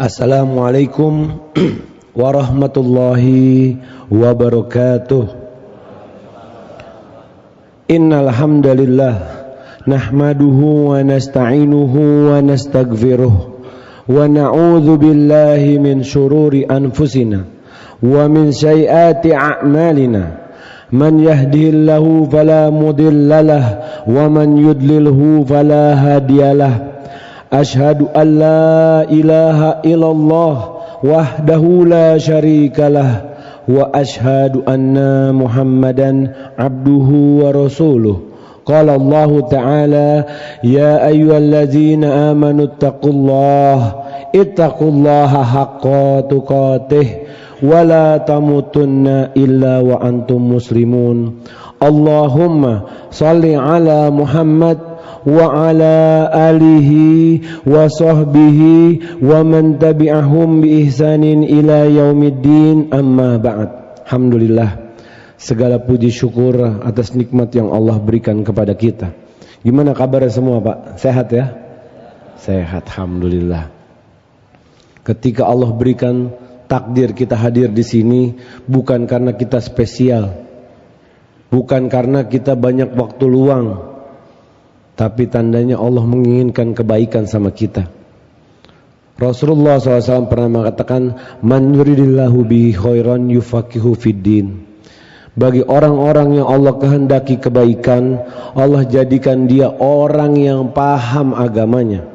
Assalamualaikum warahmatullahi wabarakatuh. Innal hamdalillah nahmaduhu wa nasta'inuhu wa nastaghfiruh wa na'udzu billahi min shururi anfusina wa min sayyiati a'malina. Man yahdihillahu fala mudhillalah wa man yudlilhu fala hadiyalah. Ashhadu an la ilaha illallah wahdahu la syarikalah wa ashhadu anna Muhammadan abduhu wa rasuluh. Qala Allah ta'ala ya ayyuhalladzina amanu ittaqullaha haqqa tuqatih wa la tamutunna illa wa antum muslimun. Allahumma salli ala Muhammad wa ala alihi wa sahbihi wa man tabi'ahum bi ihsanin ila yaumiddin, amma ba'd. Alhamdulillah, segala puji syukur atas nikmat yang Allah berikan kepada kita. Gimana kabarnya semua, Pak? Sehat ya? Sehat, alhamdulillah. Ketika Allah berikan takdir kita hadir di sini bukan karena kita spesial, bukan karena kita banyak waktu luang, tapi tandanya Allah menginginkan kebaikan sama kita. Rasulullah SAW pernah mengatakan, man yuridillahu bihi khairan yufaqihu fiddin. Bagi orang-orang yang Allah kehendaki kebaikan, Allah jadikan dia orang yang paham agamanya.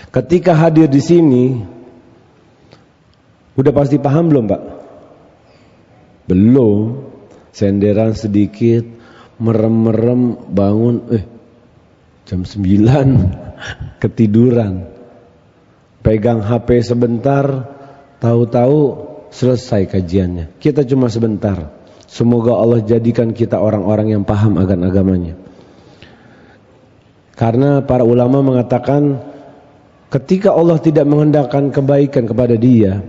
Ketika hadir di sini, udah pasti paham belum, Pak? Belum. Senderan sedikit, merem-merem, bangun jam 9 ketiduran, pegang HP sebentar, tahu-tahu selesai kajiannya. Kita cuma sebentar. Semoga Allah jadikan kita orang-orang yang paham akan agamanya. Karena para ulama mengatakan ketika Allah tidak menghendakkan kebaikan kepada dia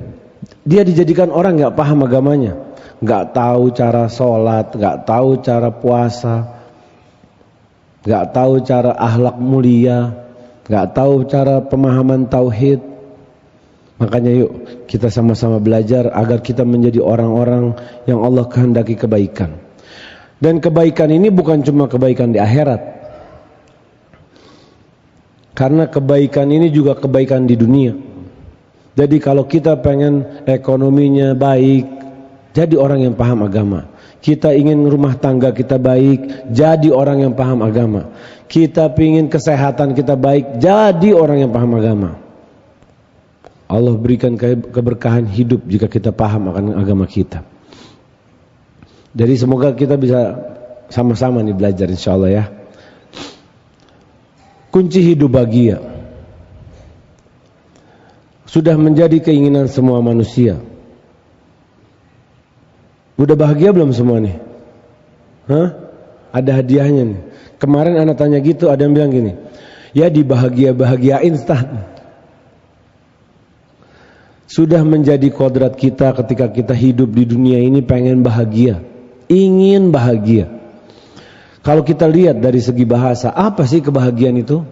dijadikan orang gak paham agamanya, gak tahu cara sholat, gak tahu cara puasa, gak tahu cara akhlak mulia, gak tahu cara pemahaman tauhid. Makanya yuk kita sama-sama belajar agar kita menjadi orang-orang yang Allah kehendaki kebaikan. Dan kebaikan ini bukan cuma kebaikan di akhirat, karena kebaikan ini juga kebaikan di dunia. Jadi kalau kita pengen ekonominya baik, jadi orang yang paham agama. Kita ingin rumah tangga kita baik, jadi orang yang paham agama. Kita ingin kesehatan kita baik, jadi orang yang paham agama. Allah berikan keberkahan hidup jika kita paham akan agama kita. Jadi semoga kita bisa sama-sama nih belajar insyaallah ya. Kunci hidup bahagia sudah menjadi keinginan semua manusia. Udah bahagia belum semua nih? Ada hadiahnya nih. Kemarin anak tanya gitu, ada yang bilang gini, ya dibahagia-bahagiain Ustaz. Sudah menjadi kodrat kita ketika kita hidup di dunia ini pengen bahagia, ingin bahagia. Kalau kita lihat dari segi bahasa, apa sih kebahagiaan itu?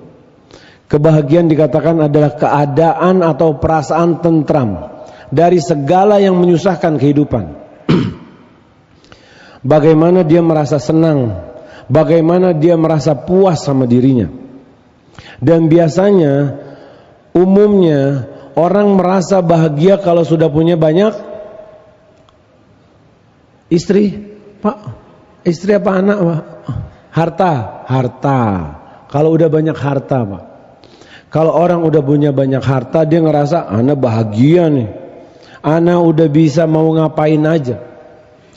Kebahagiaan dikatakan adalah keadaan atau perasaan tentram dari segala yang menyusahkan kehidupan. Bagaimana dia merasa senang, bagaimana dia merasa puas sama dirinya. Dan biasanya, umumnya orang merasa bahagia kalau sudah punya banyak istri, Pak. Istri apa anak, Pak? Harta. Kalau udah banyak harta, Pak. Kalau orang udah punya banyak harta, dia ngerasa anak bahagia nih. Anak udah bisa mau ngapain aja.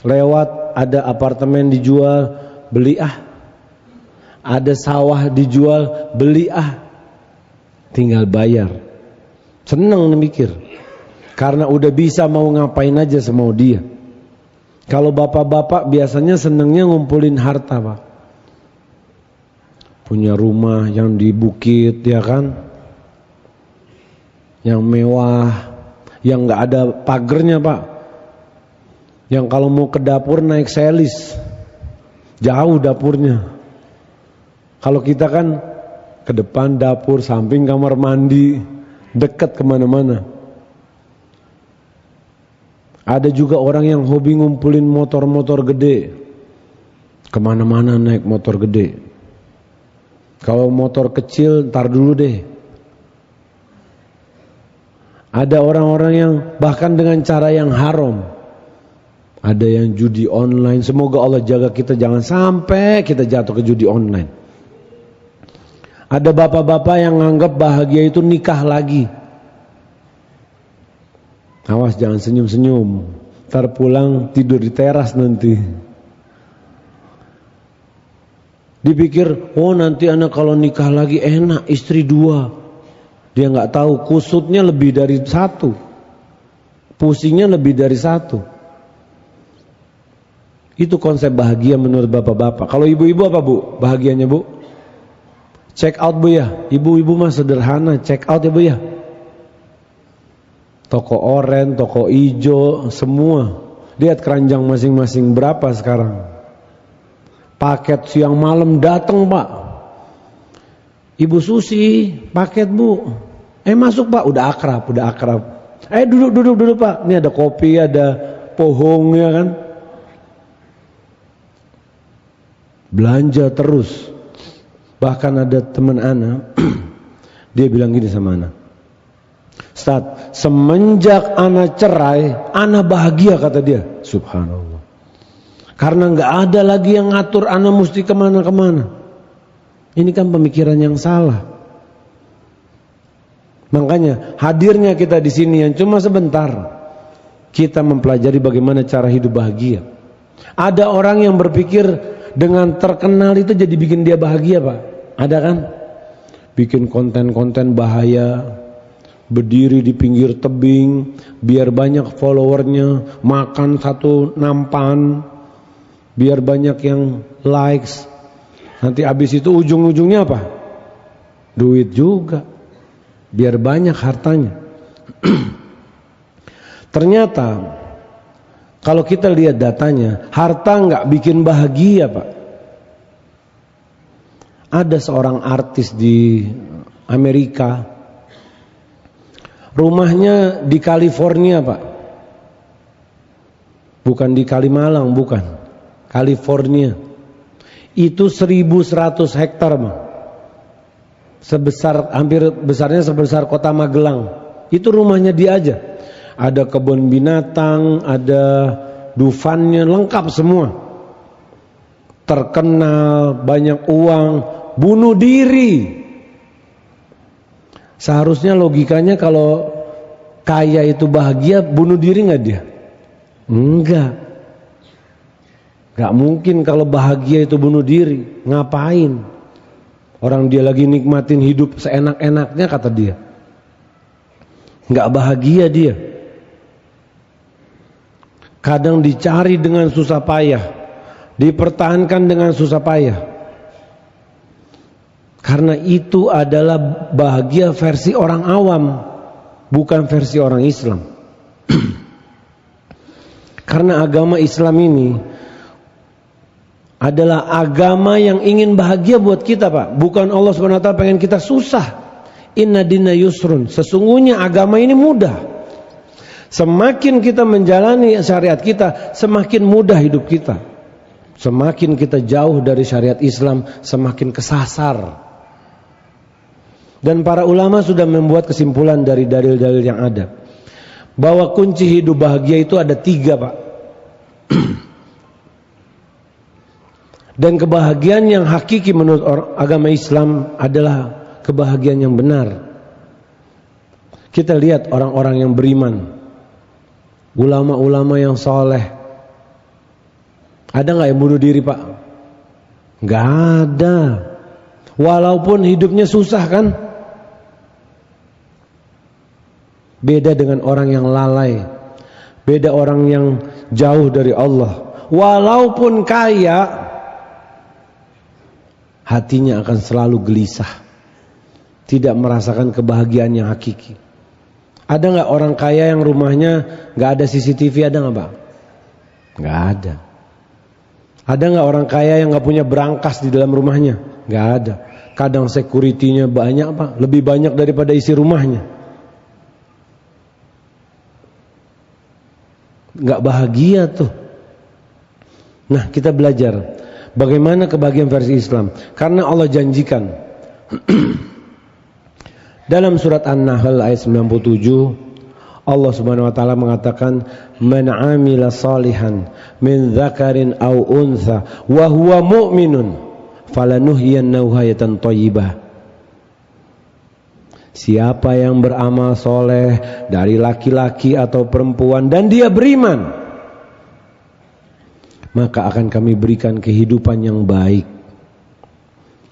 Lewat ada apartemen dijual, beli ah. Ada sawah dijual, beli ah. Tinggal bayar. Seneng nih mikir. Karena udah bisa mau ngapain aja semau dia. Kalau bapak-bapak biasanya senengnya ngumpulin harta, Pak. Punya rumah yang di bukit, ya kan? Yang mewah, yang gak ada pagernya, Pak. Yang kalau mau ke dapur naik selis, jauh dapurnya. Kalau kita kan ke depan dapur, samping kamar mandi, dekat kemana-mana. Ada juga orang yang hobi ngumpulin motor-motor gede, kemana-mana naik motor gede. Kalau motor kecil ntar dulu deh. Ada orang-orang yang bahkan dengan cara yang haram. Ada yang judi online. Semoga Allah jaga kita jangan sampai kita jatuh ke judi online. Ada bapak-bapak yang nganggap bahagia itu nikah lagi. Awas jangan senyum-senyum. Ntar pulang tidur di teras nanti. Dipikir, oh nanti anak kalau nikah lagi enak, istri 2. Dia nggak tahu kusutnya lebih dari 1. Pusingnya lebih dari 1. Itu konsep bahagia menurut bapak-bapak. Kalau ibu-ibu apa bu? Bahagianya bu? Check out bu ya. Ibu-ibu mah sederhana, check out ya bu ya. Toko oren, toko ijo, semua. Lihat keranjang masing-masing berapa sekarang. Paket siang malam datang pak. Ibu Susi, paket bu. Masuk pak, udah akrab. Duduk pak. Ini ada kopi, ada pohongnya kan. Belanja terus. Bahkan ada teman ana, dia bilang gini sama ana. Ustaz, semenjak ana cerai, ana bahagia kata dia. Subhanallah. Karena nggak ada lagi yang ngatur ana mesti kemana-kemana. Ini kan pemikiran yang salah. Makanya hadirnya kita di sini yang cuma sebentar, kita mempelajari bagaimana cara hidup bahagia. Ada orang yang berpikir dengan terkenal itu jadi bikin dia bahagia pak. Ada kan? Bikin konten-konten bahaya, berdiri di pinggir tebing, biar banyak followernya, makan satu nampan, biar banyak yang likes. Nanti habis itu ujung-ujungnya apa? Duit juga, biar banyak hartanya. Ternyata kalau kita lihat datanya, harta nggak bikin bahagia pak. Ada seorang artis di Amerika, rumahnya di California pak, bukan di Kalimalang, bukan, California. Itu 1.100 hektar bang, hampir besarnya sebesar kota Magelang. Itu rumahnya dia aja. Ada kebun binatang, ada dufannya, lengkap semua. Terkenal, banyak uang, bunuh diri. Seharusnya logikanya kalau kaya itu bahagia, bunuh diri nggak dia? Enggak. Nggak mungkin kalau bahagia itu bunuh diri. Ngapain? Orang dia lagi nikmatin hidup seenak-enaknya kata dia. Nggak bahagia dia. Kadang dicari dengan susah payah, dipertahankan dengan susah payah. Karena itu adalah bahagia versi orang awam, bukan versi orang Islam. Karena agama Islam ini adalah agama yang ingin bahagia buat kita pak. Bukan Allah SWT pengen kita susah. Inna dina yusrun. Sesungguhnya agama ini mudah. Semakin kita menjalani syariat kita, semakin mudah hidup kita. Semakin kita jauh dari syariat Islam, semakin kesasar. Dan para ulama sudah membuat kesimpulan dari dalil-dalil yang ada, bahwa kunci hidup bahagia itu ada 3 pak. Dan kebahagiaan yang hakiki menurut agama Islam adalah kebahagiaan yang benar. Kita lihat orang-orang yang beriman, ulama-ulama yang soleh. Ada nggak yang bunuh diri pak? Nggak ada. Walaupun hidupnya susah kan. Beda dengan orang yang lalai, beda orang yang jauh dari Allah. Walaupun kaya, hatinya akan selalu gelisah, tidak merasakan kebahagiaan yang hakiki. Ada nggak orang kaya yang rumahnya nggak ada CCTV? Ada nggak pak? Nggak ada. Ada nggak orang kaya yang nggak punya berangkas di dalam rumahnya? Nggak ada. Kadang security-nya banyak pak, lebih banyak daripada isi rumahnya. nggak bahagia tuh. Nah, kita belajar bagaimana kebahagiaan versi Islam, karena Allah janjikan dalam surat An-Nahl ayat 97, Allah Subhanahu wa taala mengatakan, "Man 'amila salihan min dzakarin aw untha wa huwa mu'minun falanuhyiyannahu hayatan thayyibah." Siapa yang beramal soleh dari laki-laki atau perempuan dan dia beriman, maka akan kami berikan kehidupan yang baik.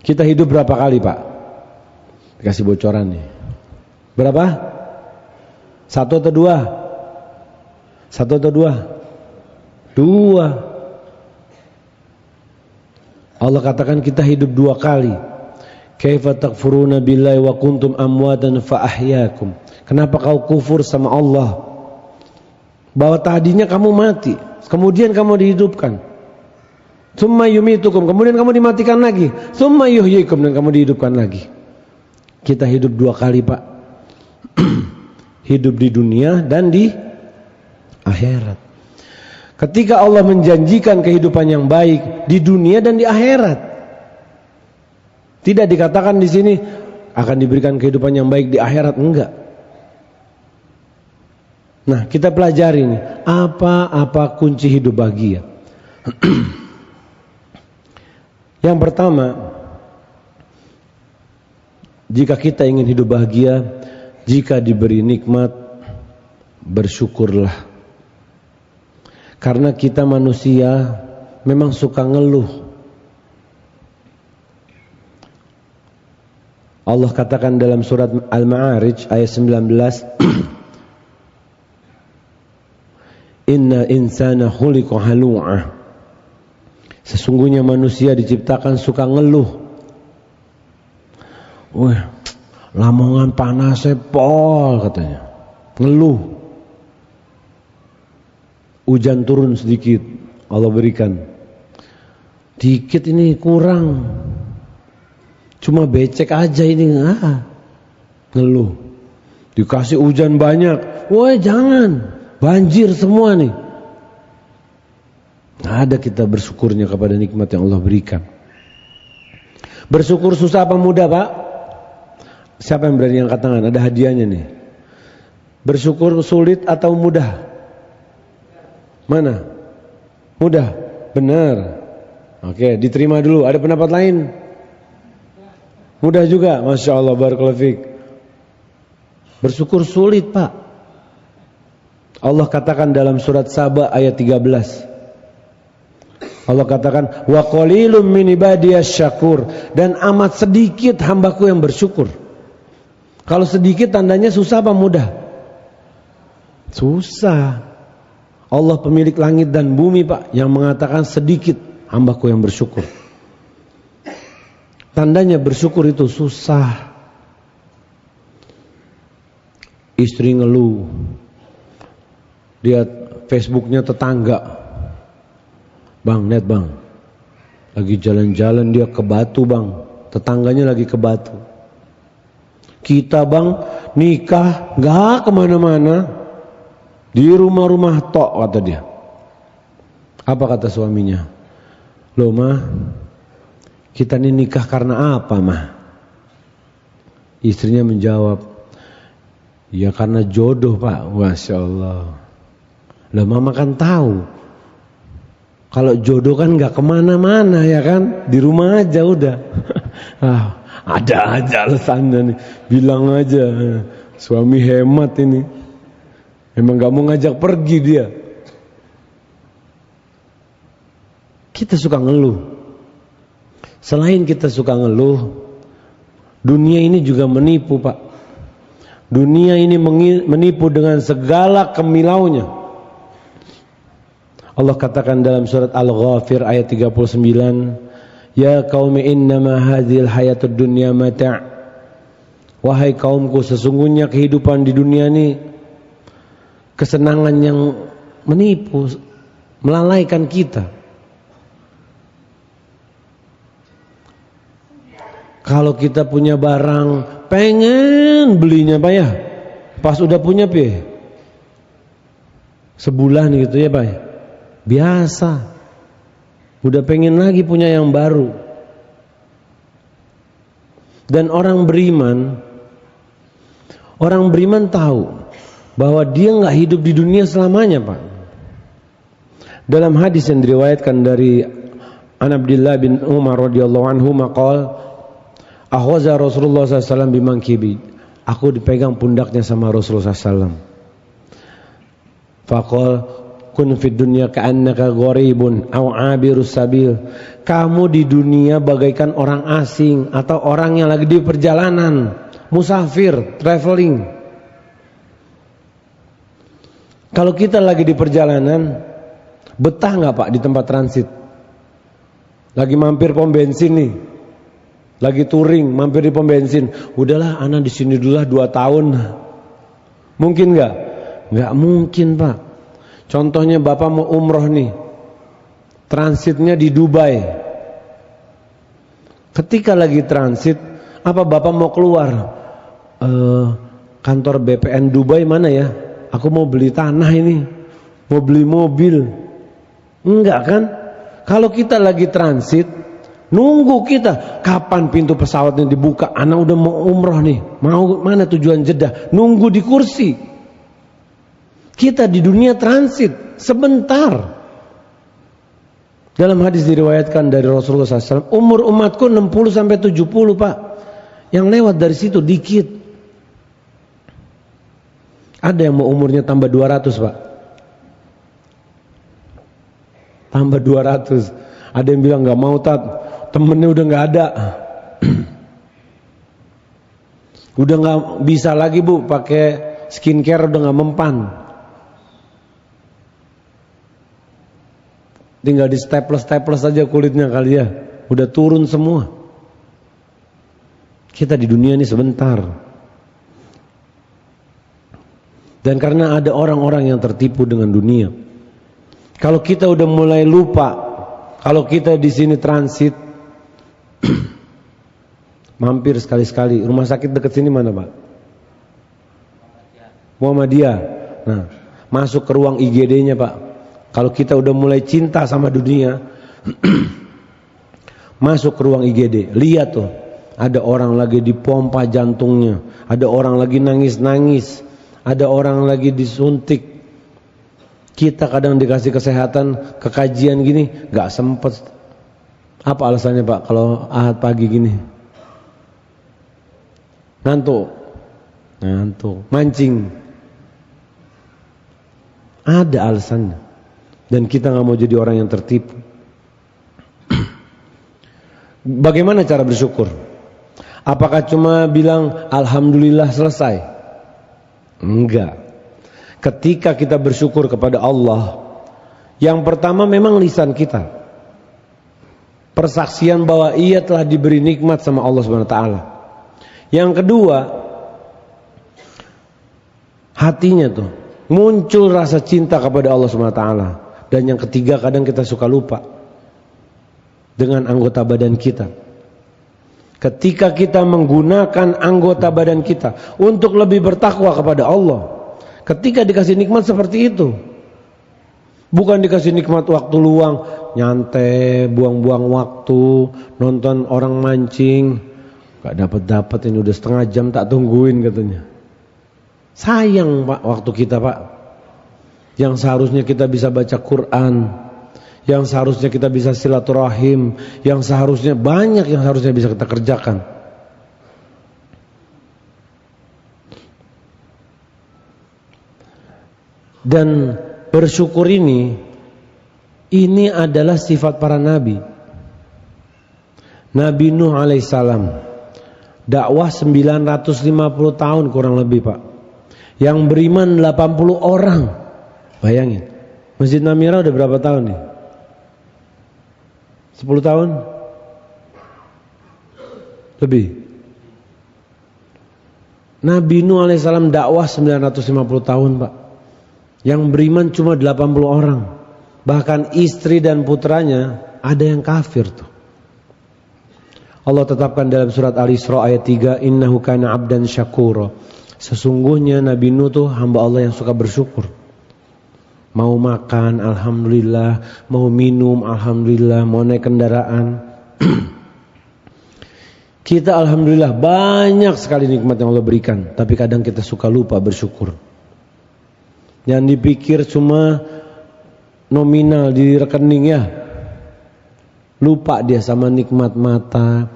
Kita hidup berapa kali, Pak? Dikasih bocoran nih. Berapa? 1 atau 2? 1 atau 2? 2. Allah katakan kita hidup 2 kali. Kaifa takfuruna billahi wa kuntum amwatan fa ahyaakum. Kenapa kau kufur sama Allah? Bahwa tadinya kamu mati, kemudian kamu dihidupkan. Tsumma yumitukum, kemudian kamu dimatikan lagi. Tsumma yuhyikum, dan kamu dihidupkan lagi. Kita hidup 2 kali, Pak. Hidup di dunia dan di akhirat. Ketika Allah menjanjikan kehidupan yang baik di dunia dan di akhirat, tidak dikatakan di sini akan diberikan kehidupan yang baik di akhirat, enggak. Nah, kita pelajari nih, apa kunci hidup bahagia. Yang pertama, jika kita ingin hidup bahagia, jika diberi nikmat, bersyukurlah. Karena kita manusia memang suka ngeluh. Allah katakan dalam surat Al-Ma'arij ayat 19, Inna insana khuliqa halu'ah. Sesungguhnya manusia diciptakan suka ngeluh. Wah, Lamongan panas pol katanya. Ngeluh. Hujan turun sedikit, Allah berikan. Dikit ini kurang. Cuma becek aja ini, ngeluh. Dikasih hujan banyak, woi jangan, banjir semua nih. Ada kita bersyukurnya kepada nikmat yang Allah berikan. Bersyukur susah apa mudah, Pak? Siapa yang berani angkat tangan? Ada hadiahnya nih. Bersyukur sulit atau mudah? Mana? Mudah, benar. Oke, diterima dulu. Ada pendapat lain? Mudah juga, Masya Allah, barakallahu fiik. Bersyukur sulit, Pak. Allah katakan dalam surat Saba ayat 13. Allah katakan, wa qalilum min ibadiyas syakur, dan amat sedikit hambaku yang bersyukur. Kalau sedikit tandanya susah apa mudah? Susah. Allah pemilik langit dan bumi, Pak, yang mengatakan sedikit hambaku yang bersyukur. Tandanya bersyukur itu susah. Istri ngeluh, lihat Facebooknya tetangga. Bang, lihat bang, lagi jalan-jalan dia ke Batu bang, tetangganya lagi ke Batu. Kita bang nikah gak kemana-mana, di rumah-rumah tok kata dia. Apa kata suaminya? Loh mah, kita ini nikah karena apa mah? Istrinya menjawab, ya karena jodoh pak. Masya Allah. Lah mama kan tahu, kalau jodoh kan gak kemana-mana ya kan, di rumah aja udah. Ada aja alasannya nih, bilang aja. Suami hemat ini, emang gak mau ngajak pergi dia. Kita suka ngeluh. Selain kita suka ngeluh, dunia ini juga menipu pak. Dunia ini menipu dengan segala kemilaunya. Allah katakan dalam surat Al-Ghafir ayat 39, ya qaumi innama hadhil hayatud dunya mata'. Wahai kaumku, sesungguhnya kehidupan di dunia ini kesenangan yang menipu, melalaikan kita. Kalau kita punya barang, pengen belinya Pak ya. Pas udah punya sebulan gitu ya Pak. Biasa. Udah pengen lagi punya yang baru. Dan orang beriman tahu bahwa dia nggak hidup di dunia selamanya Pak. Dalam hadis yang diriwayatkan dari An Abdullah bin Umar radhiyallahu anhu maqal akhadha Rasulullah SAW bimangkibi. Aku dipegang pundaknya sama Rasulullah SAW. Faqal kun fid dunya ka'annaka gharibun aw 'abirus sabil. Kamu di dunia bagaikan orang asing atau orang yang lagi di perjalanan, musafir, traveling. Kalau kita lagi di perjalanan, betah nggak Pak di tempat transit? Lagi mampir pom bensin nih, lagi touring, mampir di pom bensin. Udahlah, anak di sini dulu 2 tahun. Mungkin nggak? Nggak mungkin Pak. Contohnya Bapak mau umroh nih, transitnya di Dubai. Ketika lagi transit, apa Bapak mau keluar? Kantor BPN Dubai mana ya? Aku mau beli tanah ini, mau beli mobil. Enggak kan? Kalau kita lagi transit, nunggu kita kapan pintu pesawatnya dibuka. Anak udah mau umroh nih, mau mana tujuan Jeddah? Nunggu di kursi. Kita di dunia transit sebentar. Dalam hadis diriwayatkan dari Rasulullah SAW, umur umatku 60 sampai 70 Pak. Yang lewat dari situ dikit. Ada yang mau umurnya tambah 200 Pak. Tambah 200. Ada yang bilang gak mau Tat, temennya udah gak ada. Udah gak bisa lagi Bu pakai skincare, udah gak mempan. Tinggal di staples aja kulitnya kali ya. Udah turun semua. Kita di dunia ini sebentar. Dan karena ada orang-orang yang tertipu dengan dunia. Kalau kita udah mulai lupa, kalau kita di sini transit, mampir sekali-sekali. Rumah sakit dekat sini mana Pak? Muhammadiyah. Nah, masuk ke ruang IGD-nya Pak. Kalau kita udah mulai cinta sama dunia, masuk ke ruang IGD, lihat tuh, ada orang lagi dipompa jantungnya, ada orang lagi nangis-nangis, ada orang lagi disuntik. Kita kadang dikasih kesehatan, kekajian gini, gak sempet. Apa alasannya Pak kalau Ahad pagi gini? Ngantuk, mancing. Ada alasannya. Dan kita gak mau jadi orang yang tertipu. Bagaimana cara bersyukur? Apakah cuma bilang Alhamdulillah selesai? Enggak. Ketika kita bersyukur kepada Allah, yang pertama memang lisan kita, persaksian bahwa ia telah diberi nikmat sama Allah SWT. Yang kedua, hatinya tuh muncul rasa cinta kepada Allah SWT. Dan yang ketiga, kadang kita suka lupa dengan anggota badan kita. Ketika kita menggunakan anggota badan kita untuk lebih bertakwa kepada Allah, ketika dikasih nikmat seperti itu, bukan dikasih nikmat waktu luang, nyantai, buang-buang waktu, nonton orang mancing, gak dapat ini udah setengah jam tak tungguin katanya. Sayang Pak waktu kita Pak. Yang seharusnya kita bisa baca Quran, yang seharusnya kita bisa silaturahim, yang seharusnya banyak yang harusnya bisa kita kerjakan. Dan bersyukur ini adalah sifat para nabi. Nabi Nuh alaihissalam dakwah 950 tahun kurang lebih Pak. Yang beriman 80 orang. Bayangin, Masjid Namira udah berapa tahun nih? 10 tahun? Lebih. Nabi Nuh alaihissalam dakwah 950 tahun Pak. Yang beriman cuma 80 orang. Bahkan istri dan putranya ada yang kafir tuh. Allah tetapkan dalam surat Al-Isra ayat 3, innahu kana abdan syakura. Sesungguhnya Nabi Nuh tuh hamba Allah yang suka bersyukur. Mau makan, alhamdulillah. Mau minum, alhamdulillah. Mau naik kendaraan. Kita alhamdulillah banyak sekali nikmat yang Allah berikan. Tapi kadang kita suka lupa bersyukur. Yang dipikir cuma nominal di rekening ya. Lupa dia sama nikmat mata,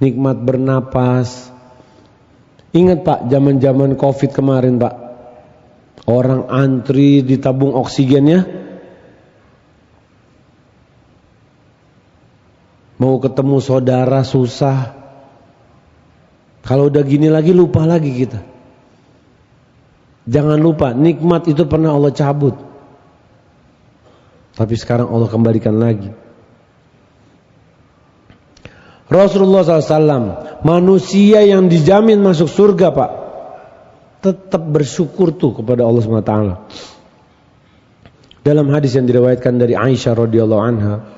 nikmat bernapas. Ingat Pak, zaman-zaman Covid kemarin Pak. Orang antri di tabung oksigennya. Mau ketemu saudara susah. Kalau udah gini lagi lupa lagi kita. Jangan lupa, nikmat itu pernah Allah cabut. Tapi sekarang Allah kembalikan lagi. Rasulullah SAW, manusia yang dijamin masuk surga Pak, tetap bersyukur tuh kepada Allah SWT. Dalam hadis yang diriwayatkan dari Aisyah radhiyallahu anha,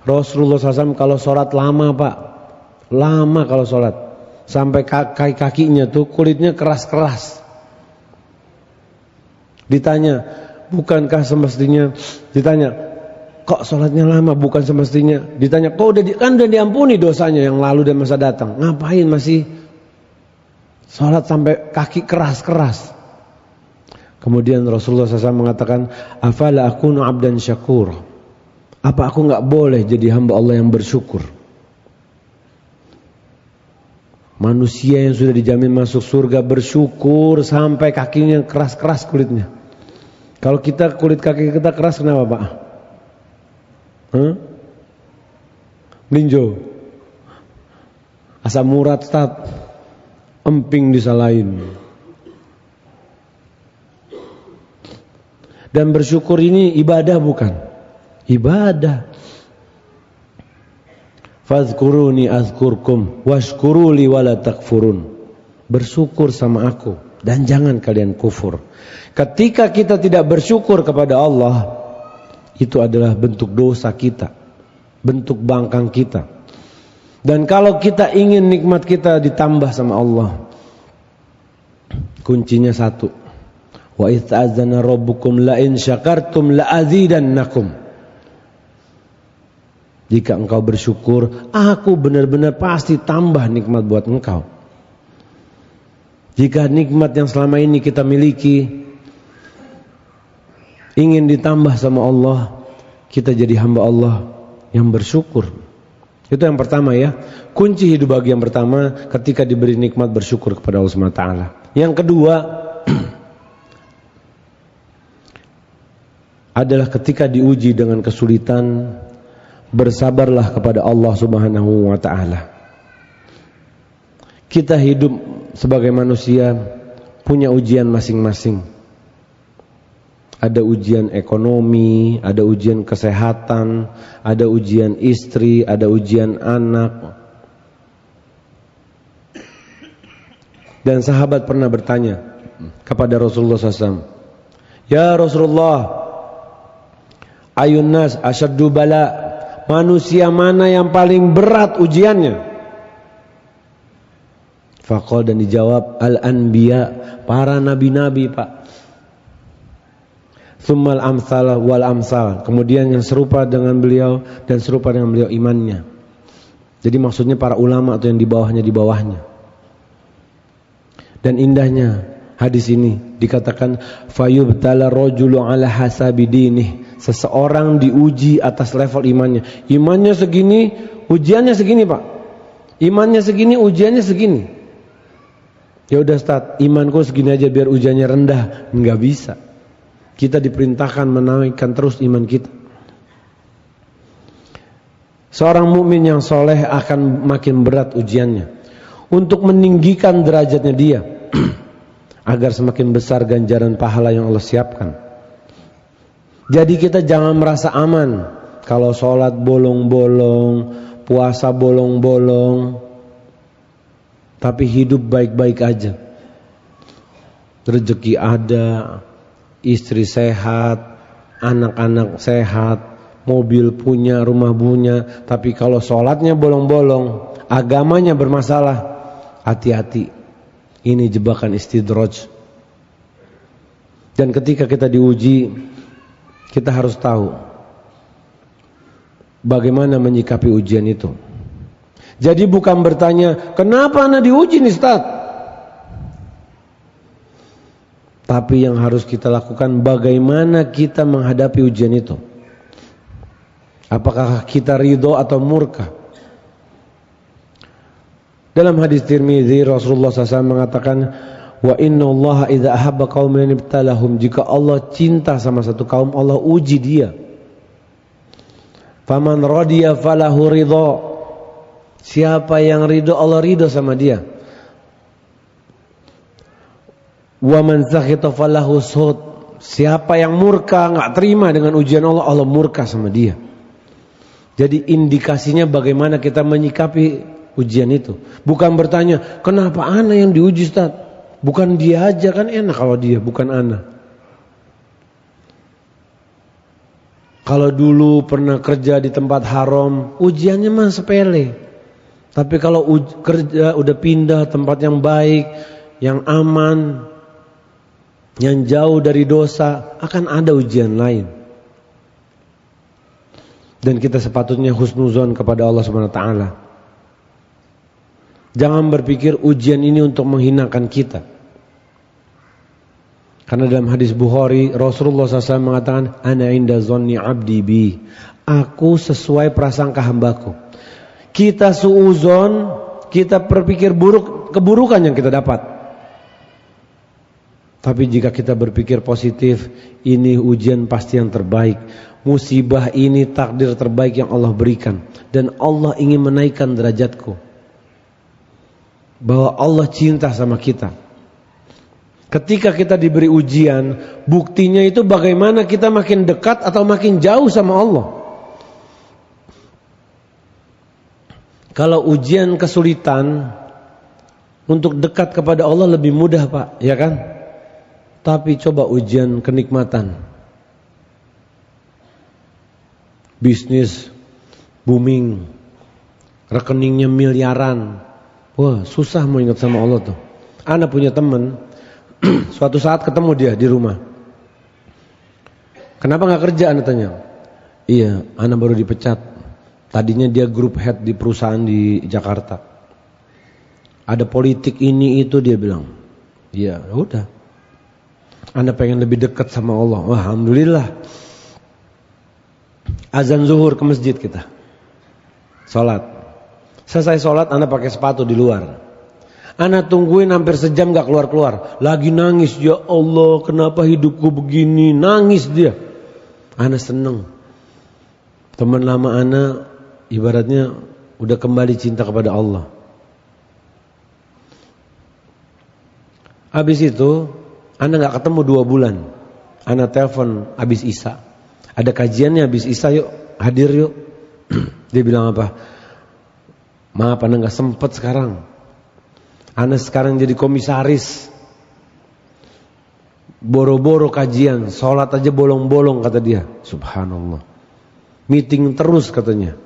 Rasulullah SAW kalau sholat lama Pak, lama kalau sholat, sampai kakinya tuh kulitnya keras-keras. Ditanya, bukankah semestinya, ditanya, kok sholatnya lama? Bukan semestinya. Ditanya, kok udah diampuni dosanya yang lalu dan masa datang. Ngapain masih sholat sampai kaki keras-keras? Kemudian Rasulullah SAW mengatakan, afala akunu abdan syakur. Apa aku nggak boleh jadi hamba Allah yang bersyukur? Manusia yang sudah dijamin masuk surga bersyukur sampai kakinya keras-keras kulitnya. Kalau kita kulit kaki kita keras kenapa Pak? Melinjo, asam urat stat, emping disalahin. Dan bersyukur ini ibadah bukan? Ibadah. Fadhkuruni azkurkum washkuruli wala takfurun. Bersyukur sama aku dan jangan kalian kufur. Ketika kita tidak bersyukur kepada Allah, itu adalah bentuk dosa kita, bentuk bangkang kita. Dan kalau kita ingin nikmat kita ditambah sama Allah, kuncinya satu. Wa idz ta'azzana rabbukum la in syakartum la azidannakum. Jika engkau bersyukur, aku benar-benar pasti tambah nikmat buat engkau. Jika nikmat yang selama ini kita miliki ingin ditambah sama Allah, kita jadi hamba Allah yang bersyukur. Itu yang pertama ya. Kunci hidup bahagia yang pertama ketika diberi nikmat bersyukur kepada Allah SWT. Yang kedua adalah ketika diuji dengan kesulitan, bersabarlah kepada Allah Subhanahu wa taala. Kita hidup sebagai manusia punya ujian masing-masing. Ada ujian ekonomi, ada ujian kesehatan, ada ujian istri, ada ujian anak. Dan sahabat pernah bertanya kepada Rasulullah SAW, ya Rasulullah, ayun nas asyaddu bala, manusia mana yang paling berat ujiannya? Faqala, dan dijawab, al-anbiya, para nabi-nabi Pak. Tsummal amsal wal amsal, kemudian yang serupa dengan beliau dan serupa dengan beliau imannya. Jadi maksudnya para ulama atau yang di bawahnya. Dan indahnya hadis ini dikatakan fayubtala rajulu ala hasabi dinih. Seseorang diuji atas level imannya. Imannya segini, ujiannya segini Pak. Imannya segini, ujiannya segini. Ya udah Ustaz, imanku segini aja biar ujiannya rendah. Enggak bisa. Kita diperintahkan menaikkan terus iman kita. Seorang mukmin yang soleh akan makin berat ujiannya. Untuk meninggikan derajatnya dia. Agar semakin besar ganjaran pahala yang Allah siapkan. Jadi kita jangan merasa aman. Kalau sholat bolong-bolong, puasa bolong-bolong, tapi hidup baik-baik aja. Rezeki ada, istri sehat, anak-anak sehat, mobil punya, rumah punya. Tapi kalau sholatnya bolong-bolong, agamanya bermasalah, hati-hati. Ini jebakan istidraj. Dan ketika kita diuji, kita harus tahu bagaimana menyikapi ujian itu. Jadi bukan bertanya, kenapa anak diuji nih Ustaz? Tapi yang harus kita lakukan, bagaimana kita menghadapi ujian itu. Apakah kita ridho atau murka? Dalam hadis Tirmidzi, Rasulullah SAW mengatakan, wa inna allaha idza ahabba qauman ibtalahum, jika Allah cinta sama satu kaum, Allah uji dia. Faman radiya falahu ridha, siapa yang ridho, Allah ridho sama dia. Wa man sakhita falahu sukhut, siapa yang murka, enggak terima dengan ujian Allah, Allah murka sama dia. Jadi indikasinya bagaimana kita menyikapi ujian itu. Bukan bertanya, kenapa ana yang diuji Ustaz? Bukan dia aja, kan enak kalau dia, bukan ana. Kalau dulu pernah kerja di tempat haram, ujiannya mah sepele. Tapi kalau kerja udah pindah tempat yang baik, yang aman, yang jauh dari dosa, akan ada ujian lain. Dan kita sepatutnya husnuzon kepada Allah Subhanahu wa taala. Jangan berpikir ujian ini untuk menghinakan kita. Karena dalam hadis Bukhari, Rasulullah SAW mengatakan, ana inda zonni abdi bi, aku sesuai prasangka hambaku. Kita suuzon, kita berpikir buruk, keburukan yang kita dapat. Tapi jika kita berpikir positif, ini ujian pasti yang terbaik. Musibah ini takdir terbaik yang Allah berikan. Dan Allah ingin menaikkan derajatku. Bahwa Allah cinta sama kita. Ketika kita diberi ujian, buktinya itu bagaimana kita makin dekat atau makin jauh sama Allah. Kalau ujian kesulitan, untuk dekat kepada Allah lebih mudah Pak, ya kan? Tapi coba ujian kenikmatan, bisnis booming, rekeningnya miliaran, wah susah mau ingat sama Allah tuh. Ana punya teman, suatu saat ketemu dia di rumah. Kenapa gak kerja? Ana tanya. Iya, Ana baru dipecat. Tadinya dia group head di perusahaan di Jakarta. Ada politik ini itu, dia bilang. Iya, udah. Ana pengen lebih dekat sama Allah. Wah, alhamdulillah. Azan zuhur ke masjid kita. Sholat. Selesai sholat, Ana pakai sepatu di luar. Ana tungguin hampir sejam gak keluar-keluar. Lagi nangis, ya Allah kenapa hidupku begini. Nangis dia. Ana seneng. Teman lama Ana ibaratnya udah kembali cinta kepada Allah. Habis itu Ana gak ketemu 2 bulan. Ana telepon habis Isya. Ada kajiannya habis Isya, yuk hadir yuk. Dia bilang apa? Maaf Ana gak sempet sekarang. Ana sekarang jadi komisaris. Boro-boro kajian, sholat aja bolong-bolong kata dia. Subhanallah. Meeting terus katanya.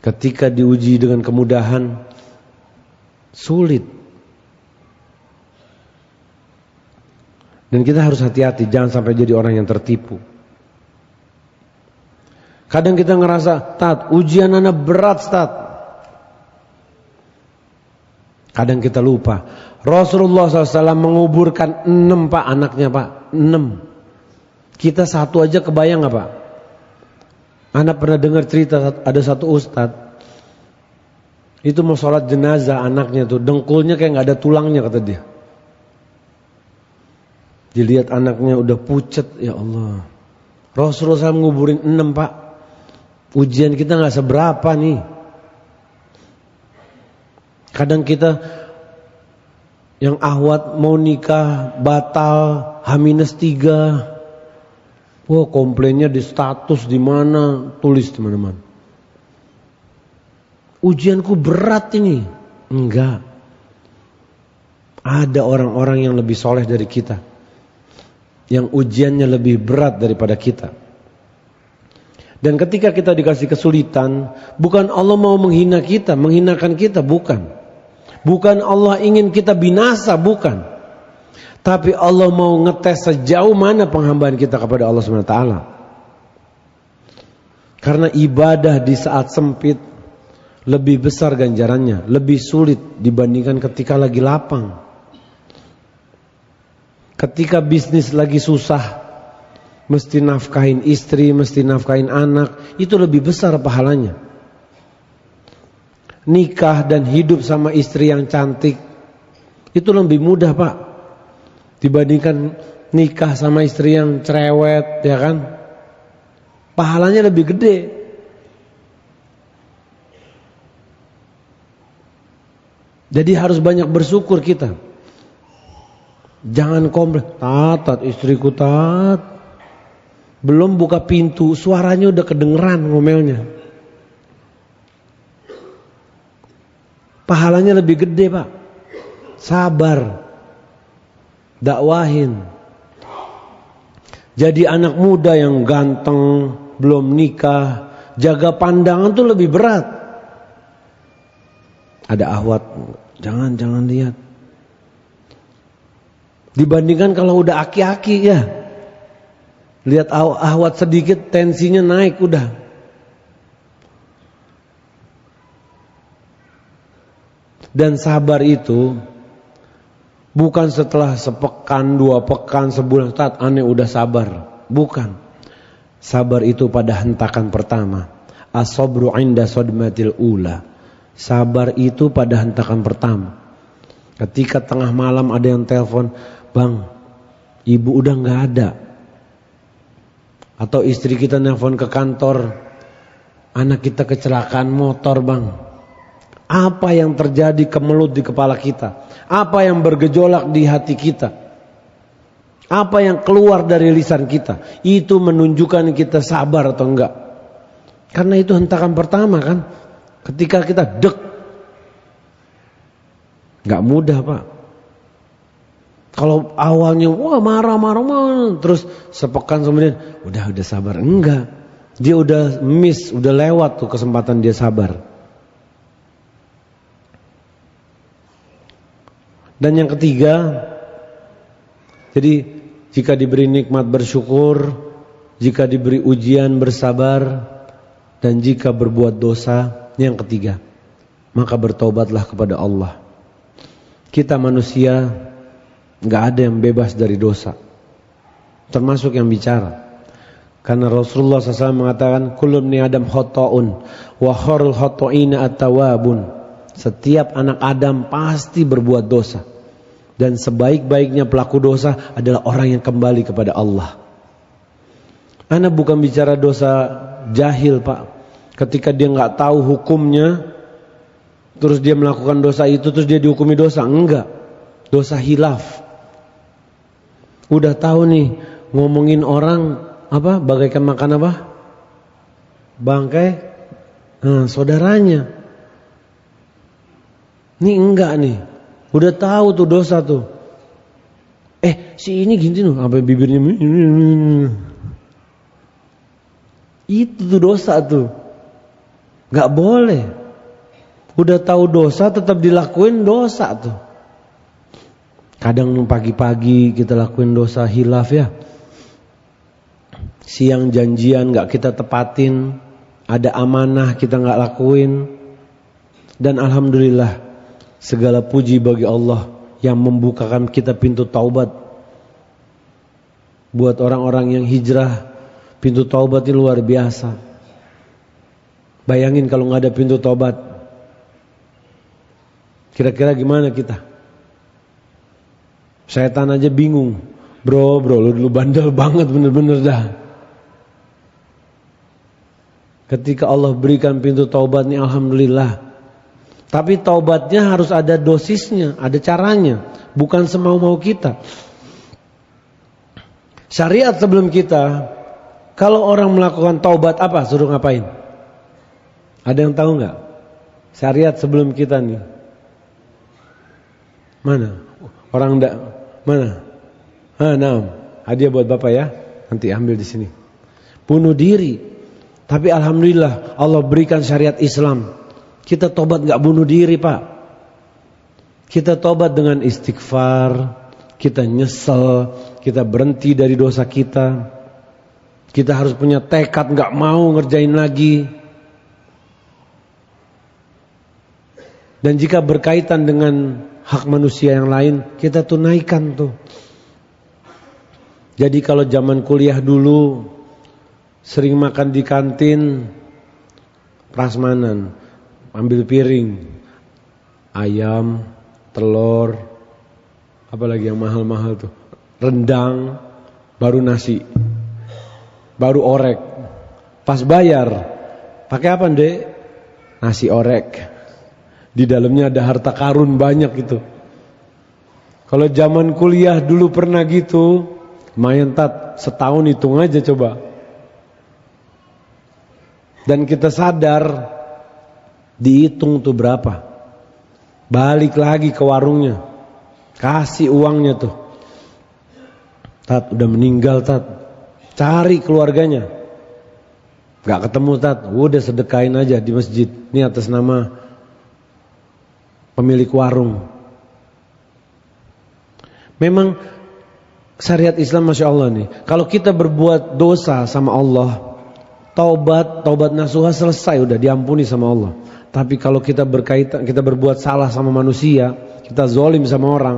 Ketika diuji dengan kemudahan, sulit. Dan kita harus hati-hati, jangan sampai jadi orang yang tertipu. Kadang kita ngerasa, Tat, ujian Ana berat, Tat. Kadang kita lupa. Rasulullah SAW menguburkan 6 Pak anaknya Pak. 6. Kita 1 aja kebayang gak Pak? Ana pernah dengar cerita ada satu ustadz. Itu mau sholat jenazah anaknya tuh. Dengkulnya kayak gak ada tulangnya kata dia. Dilihat anaknya udah pucet, ya Allah. Rasulullah SAW nguburin 6 Pak. Ujian kita gak seberapa nih. Kadang kita yang ahwat mau nikah batal H-3. Wah, komplainnya di status di mana, tulis di mana-mana. Ujianku berat ini. Enggak. Ada orang-orang yang lebih soleh dari kita. Yang ujiannya lebih berat daripada kita. Dan ketika kita dikasih kesulitan, bukan Allah mau menghina kita, menghinakan kita, bukan. Bukan Allah ingin kita binasa, bukan. Tapi Allah mau ngetes sejauh mana penghambaan kita kepada Allah Subhanahu wa taala. Karena ibadah di saat sempit lebih besar ganjarannya, lebih sulit dibandingkan ketika lagi lapang. Ketika bisnis lagi susah, mesti nafkahin istri, mesti nafkahin anak, itu lebih besar pahalanya. Nikah dan hidup sama istri yang cantik, itu lebih mudah Pak, dibandingkan nikah sama istri yang cerewet, ya kan? Pahalanya lebih gede. Jadi harus banyak bersyukur kita. Jangan komplain, tat istriku tat. Belum buka pintu, suaranya udah kedengeran ngomelnya. Pahalanya lebih gede Pak. Sabar. Dakwahin. Jadi anak muda yang ganteng, belum nikah, jaga pandangan tuh lebih berat. Ada ahwat, jangan lihat. Dibandingkan kalau udah aki-aki ya, lihat ahwat sedikit tensinya naik udah. Dan sabar itu bukan setelah sepekan, 2 pekan, sebulan, tat aneh udah sabar. Bukan. Sabar itu pada hentakan pertama. As-sabru 'inda sadmatil ula. Sabar itu pada hentakan pertama. Ketika tengah malam ada yang telepon, "Bang, ibu udah gak ada." Atau istri kita nelfon ke kantor, "Anak kita kecelakaan motor Bang." Apa yang terjadi kemelut di kepala kita? Apa yang bergejolak di hati kita? Apa yang keluar dari lisan kita? Itu menunjukkan kita sabar atau enggak. Karena itu hentakan pertama kan. Ketika kita dek, enggak mudah Pak. Kalau awalnya wah marah, terus sepekan kemudian udah sabar, enggak. Dia udah miss, udah lewat tuh kesempatan dia sabar. Dan yang ketiga, jadi jika diberi nikmat bersyukur, jika diberi ujian bersabar, dan jika berbuat dosa, yang ketiga, maka bertobatlah kepada Allah. Kita manusia gak ada yang bebas dari dosa, termasuk yang bicara. Karena Rasulullah SAW mengatakan, kullu ibni Adam khata'un wa khairul khata'ina at-tawwabun. Setiap anak Adam pasti berbuat dosa. Dan sebaik-baiknya pelaku dosa adalah orang yang kembali kepada Allah. Ana bukan bicara dosa jahil Pak. Ketika dia gak tahu hukumnya, terus dia melakukan dosa itu, terus dia dihukumi dosa. Enggak. Dosa hilaf. Udah tahu nih, ngomongin orang apa? Bagaikan makan apa? Bangkai saudaranya. Ini enggak nih. Udah tahu tuh dosa tuh. Si ini gini tuh, sampai bibirnya. Itu tuh dosa tuh. Gak boleh. Udah tahu dosa tetap dilakuin dosa tuh. Kadang pagi-pagi kita lakuin dosa hilaf ya. Siang janjian gak kita tepatin. Ada amanah kita gak lakuin. Dan alhamdulillah, segala puji bagi Allah yang membukakan kita pintu taubat. Buat orang-orang yang hijrah, pintu taubat ini luar biasa. Bayangin kalau gak ada pintu taubat, kira-kira gimana kita? Setan aja bingung. Bro, lu dulu bandel banget bener-bener dah. Ketika Allah berikan pintu taubat nih, alhamdulillah. Tapi taubatnya harus ada dosisnya, ada caranya. Bukan semau-mau kita. Syariat sebelum kita, kalau orang melakukan taubat apa? Suruh ngapain? Ada yang tahu nggak? Syariat sebelum kita nih. Mana? Orang enggak? Mana? Nah, hadiah buat Bapak ya. Nanti ambil di sini. Bunuh diri. Tapi alhamdulillah Allah berikan syariat Islam. Kita tobat gak bunuh diri Pak. Kita tobat dengan istighfar. kita nyesel, kita berhenti dari dosa kita. Kita harus punya tekad gak mau ngerjain lagi. Dan jika berkaitan dengan hak manusia yang lain, kita tunaikan tuh. Jadi kalau zaman kuliah dulu sering makan di kantin prasmanan, ambil piring, ayam, telur, apalagi yang mahal-mahal tuh, rendang, baru nasi, baru orek. Pas bayar, pakai apa Dek? Nasi orek. Di dalamnya ada harta karun banyak gitu. Kalau zaman kuliah dulu pernah gitu, lumayan Tat, setahun hitung aja coba. Dan kita sadar, dihitung tuh berapa. Balik lagi ke warungnya, kasih uangnya tuh. Tat, udah meninggal Tat, cari keluarganya. Gak ketemu Tat, udah sedekahin aja di masjid. Ini atas nama pemilik warung. Memang syariat Islam Masya Allah nih, kalau kita berbuat dosa sama Allah, taubat nasuha selesai, udah diampuni sama Allah. Tapi kalau kita berkaitan, kita berbuat salah sama manusia, kita zalim sama orang,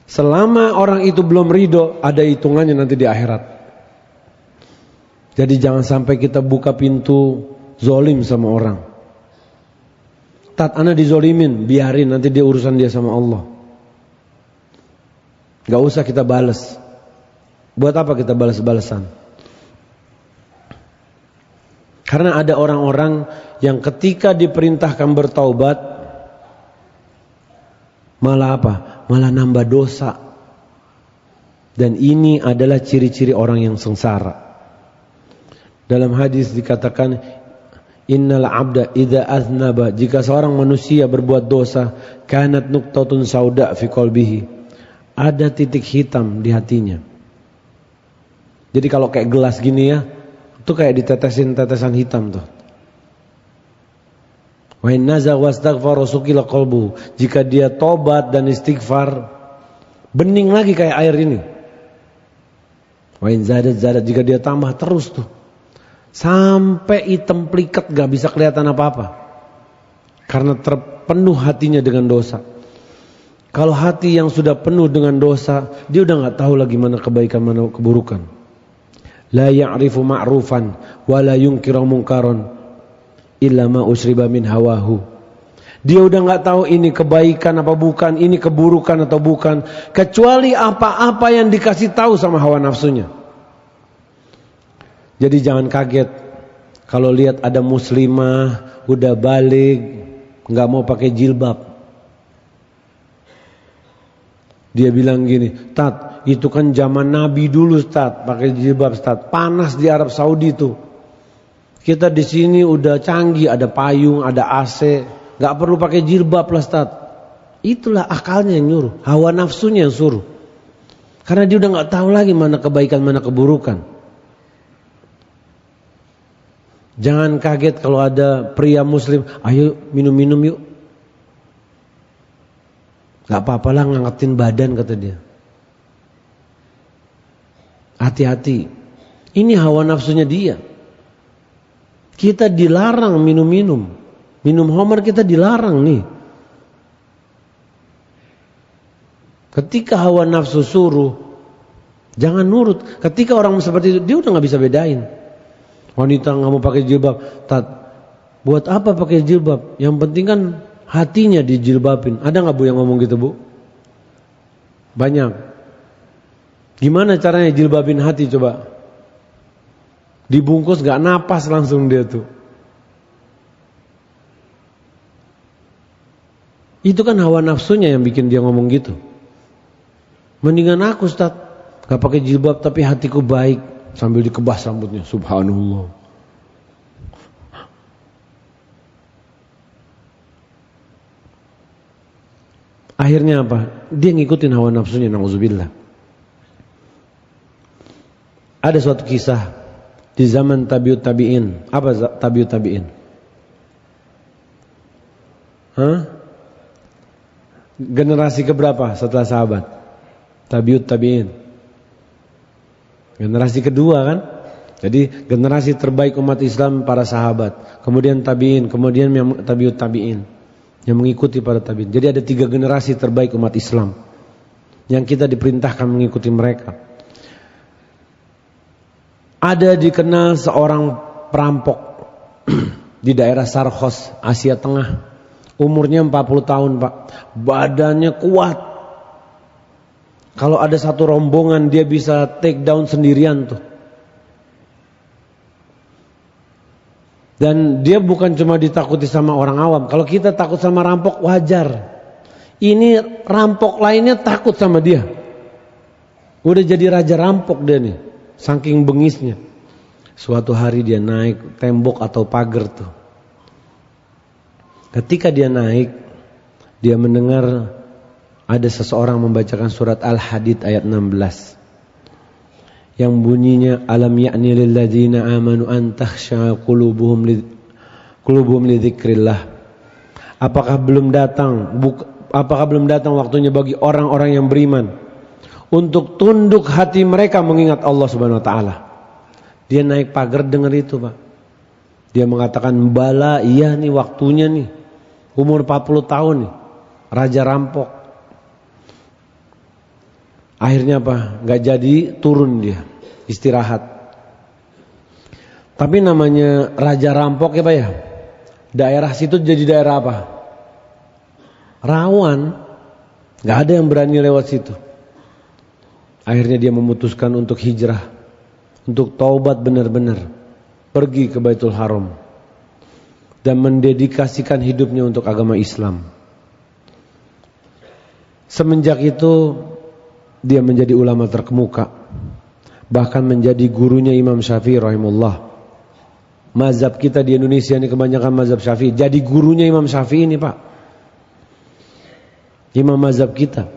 selama orang itu belum ridho, ada hitungannya nanti di akhirat. Jadi jangan sampai kita buka pintu zalim sama orang. Tat, ana dizolimin, biarin, nanti dia urusan dia sama Allah. Gak usah kita balas. Buat apa kita balas-balasan? Karena ada orang-orang yang ketika diperintahkan bertaubat, malah apa? Malah nambah dosa. Dan ini adalah ciri-ciri orang yang sengsara. Dalam hadis dikatakan, innal abda idza aznaba, jika seorang manusia berbuat dosa, kanat nuqtatun sauda fi qalbihi, ada titik hitam di hatinya. Jadi kalau kayak gelas gini ya, itu kayak ditetesin tetesan hitam tuh. Wa in nazagha wastaghfara suqila qalbu, jika dia tobat dan istighfar, bening lagi kayak air ini. Wa in zadat, jika dia tambah terus tuh, sampai hitam pliket gak bisa kelihatan apa-apa, karena terpenuh hatinya dengan dosa. Kalau hati yang sudah penuh dengan dosa, dia udah gak tahu lagi mana kebaikan, mana keburukan. La ya'rifu ma'rufan wa la yunkiru munkaran illa ma usriba min hawahu. Dia udah gak tahu ini kebaikan apa bukan, ini keburukan atau bukan, kecuali apa-apa yang dikasih tahu sama hawa nafsunya. Jadi jangan kaget kalau lihat ada muslimah udah balik gak mau pakai jilbab. Dia bilang gini, Tat, itu kan zaman Nabi dulu, Tat, pakai jilbab, Tat. Panas di Arab Saudi tuh. Kita di sini udah canggih, ada payung, ada AC, nggak perlu pakai jilbab lah, Tat. Itulah akalnya yang nyuruh, hawa nafsunya yang suruh. Karena dia udah nggak tahu lagi mana kebaikan, mana keburukan. Jangan kaget kalau ada pria Muslim, ayo minum-minum yuk. Gak apa-apa lah ngangkatin badan, kata dia. Hati-hati. Ini hawa nafsunya dia. Kita dilarang minum-minum. Minum homer kita dilarang nih. Ketika hawa nafsu suruh, jangan nurut. Ketika orang seperti itu, dia udah gak bisa bedain. Wanita gak mau pakai jilbab, Tat, buat apa pakai jilbab? Yang penting kan hatinya dijilbabin. Ada gak Bu yang ngomong gitu Bu? Banyak. Gimana caranya jilbabin hati coba? Dibungkus gak napas langsung dia tuh. Itu kan hawa nafsunya yang bikin dia ngomong gitu. Mendingan aku Ustaz gak pakai jilbab tapi hatiku baik, sambil dikebas rambutnya. Subhanallah. Akhirnya apa? Dia ngikutin hawa nafsunya, na'udzubillah. Ada suatu kisah di zaman tabiut tabi'in. Apa tabiut tabi'in? Generasi keberapa setelah sahabat? Tabiut tabiin. Generasi kedua kan? Jadi generasi terbaik umat Islam para sahabat, kemudian tabiin, kemudian yang tabiut tabiin yang mengikuti para tabiin. Jadi ada 3 generasi terbaik umat Islam yang kita diperintahkan mengikuti mereka. Ada dikenal seorang perampok di daerah Sarkhos, Asia Tengah. Umurnya 40 tahun, Pak. Badannya kuat. Kalau ada satu rombongan dia bisa take down sendirian tuh. Dan dia bukan cuma ditakuti sama orang awam. Kalau kita takut sama rampok wajar. Ini rampok lainnya takut sama dia. Udah jadi raja rampok dia nih. Saking bengisnya. Suatu hari dia naik tembok atau pagar tuh. Ketika dia naik, dia mendengar ada seseorang membacakan surat Al-Hadid ayat 16. Yang bunyinya alam ya'ni lil ladzina amanu an takhsha qulubuhum li dzikrillah. Apakah belum datang waktunya bagi orang-orang yang beriman untuk tunduk hati mereka mengingat Allah Subhanahu wa taala. Dia naik pagar dengar itu, Pak. Dia mengatakan, "Bala, iya nih waktunya nih. Umur 40 tahun nih. Raja rampok." Akhirnya apa? Gak jadi, turun dia, istirahat. Tapi namanya raja rampok ya Pak ya. Daerah situ jadi daerah apa? Rawan. Gak ada yang berani lewat situ. Akhirnya dia memutuskan untuk hijrah, untuk taubat benar-benar, pergi ke Baitul Haram dan mendedikasikan hidupnya untuk agama Islam. Semenjak itu dia menjadi ulama terkemuka, bahkan menjadi gurunya Imam Syafi'i rahimahullah. Mazhab kita di Indonesia ini kebanyakan mazhab Syafi'i. Jadi gurunya Imam Syafi'i ini, Pak. Imam mazhab kita.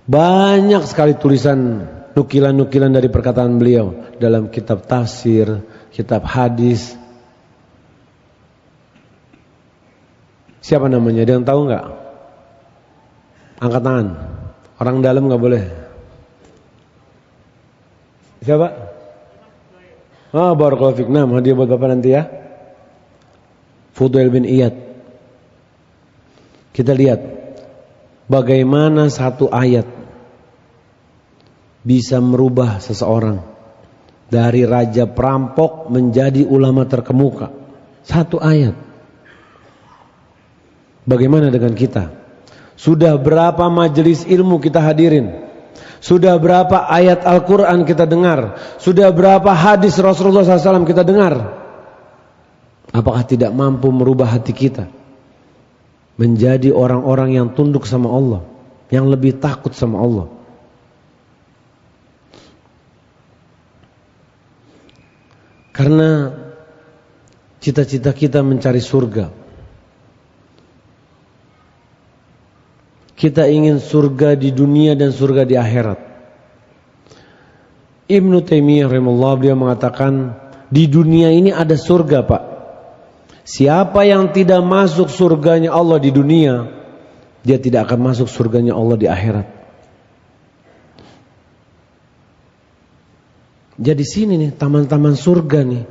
Banyak sekali tulisan nukilan-nukilan dari perkataan beliau dalam kitab tafsir, kitab hadis. Siapa namanya? Ada yang tahu nggak? Angkat tangan. Orang dalam nggak boleh. Siapa? Barakallahu fiik. Nah, hadiah buat Bapak nanti ya. Fudail bin Iyad. Kita lihat bagaimana satu ayat bisa merubah seseorang dari raja perampok menjadi ulama terkemuka. Satu ayat. Bagaimana dengan kita? Sudah berapa majelis ilmu kita hadirin? Sudah berapa ayat Al-Quran kita dengar? Sudah berapa hadis Rasulullah SAW kita dengar? Apakah tidak mampu merubah hati kita menjadi orang-orang yang tunduk sama Allah, yang lebih takut sama Allah? Karena cita-cita kita mencari surga. Kita ingin surga di dunia dan surga di akhirat. Ibnu Taimiyah rahimahullah beliau mengatakan, di dunia ini ada surga, Pak. Siapa yang tidak masuk surganya Allah di dunia, dia tidak akan masuk surganya Allah di akhirat. Jadi sini nih taman-taman surga nih.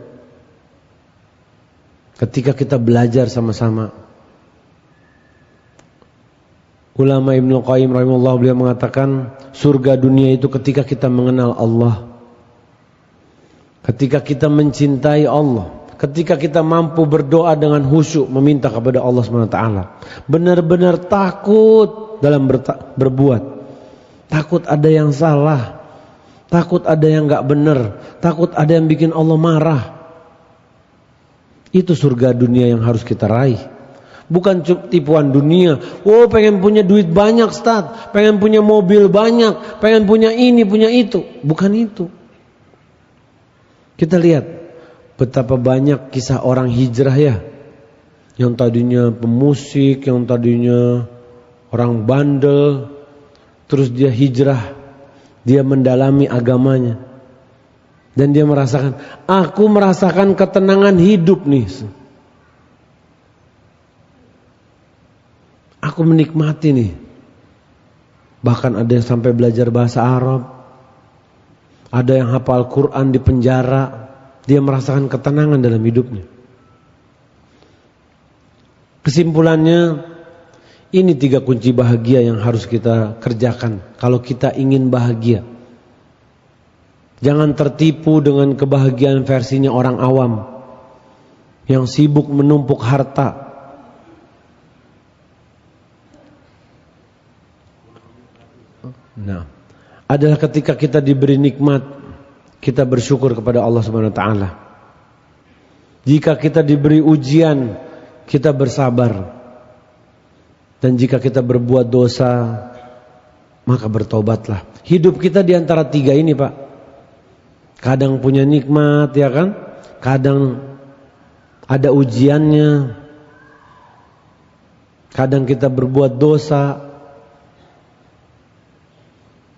Ketika kita belajar sama-sama. Ulama Ibnu Qayyim rahimahullah beliau mengatakan, surga dunia itu ketika kita mengenal Allah. Ketika kita mencintai Allah. Ketika kita mampu berdoa dengan khusyuk meminta kepada Allah SWT. Benar-benar takut dalam berbuat. Takut ada yang salah. Takut ada yang gak benar. Takut ada yang bikin Allah marah. Itu surga dunia yang harus kita raih. Bukan tipuan dunia. Oh, pengen punya duit banyak, Ustaz. Pengen punya mobil banyak. Pengen punya ini, punya itu. Bukan itu. Kita lihat betapa banyak kisah orang hijrah ya. Yang tadinya pemusik, yang tadinya orang bandel, terus dia hijrah. Dia mendalami agamanya. Dan dia merasakan, aku merasakan ketenangan hidup nih. Aku menikmati nih. Bahkan ada yang sampai belajar bahasa Arab. Ada yang hafal Quran di penjara. Dia merasakan ketenangan dalam hidupnya. Kesimpulannya, ini 3 kunci bahagia yang harus kita kerjakan kalau kita ingin bahagia. Jangan tertipu dengan kebahagiaan versinya orang awam yang sibuk menumpuk harta. Nah, adalah ketika kita diberi nikmat, kita bersyukur kepada Allah Subhanahu wa taala. Jika kita diberi ujian, kita bersabar. Dan jika kita berbuat dosa, maka bertobatlah. Hidup kita di antara 3 ini, Pak. Kadang punya nikmat, ya kan? Kadang ada ujiannya. Kadang kita berbuat dosa.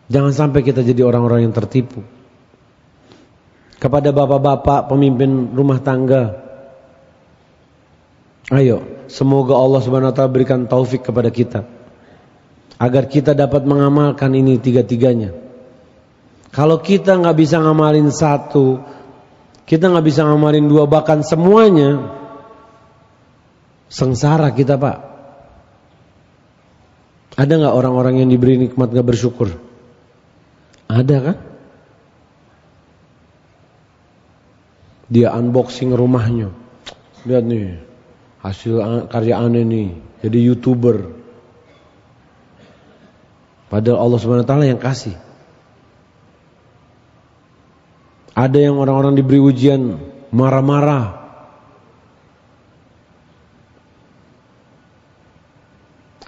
Jangan sampai kita jadi orang-orang yang tertipu. Kepada bapak-bapak pemimpin rumah tangga, ayo, semoga Allah Subhanahu wa taala berikan taufik kepada kita agar kita dapat mengamalkan ini 3-tiganya. Kalau kita nggak bisa ngamalin 1, kita nggak bisa ngamalin 2, bahkan semuanya, sengsara kita, Pak. Ada nggak orang-orang yang diberi nikmat nggak bersyukur? Ada kan? Dia unboxing rumahnya, lihat nih, hasil karya aneh nih, jadi YouTuber. Padahal Allah Subhanahu wa taala yang kasih. Ada yang orang-orang diberi ujian marah-marah.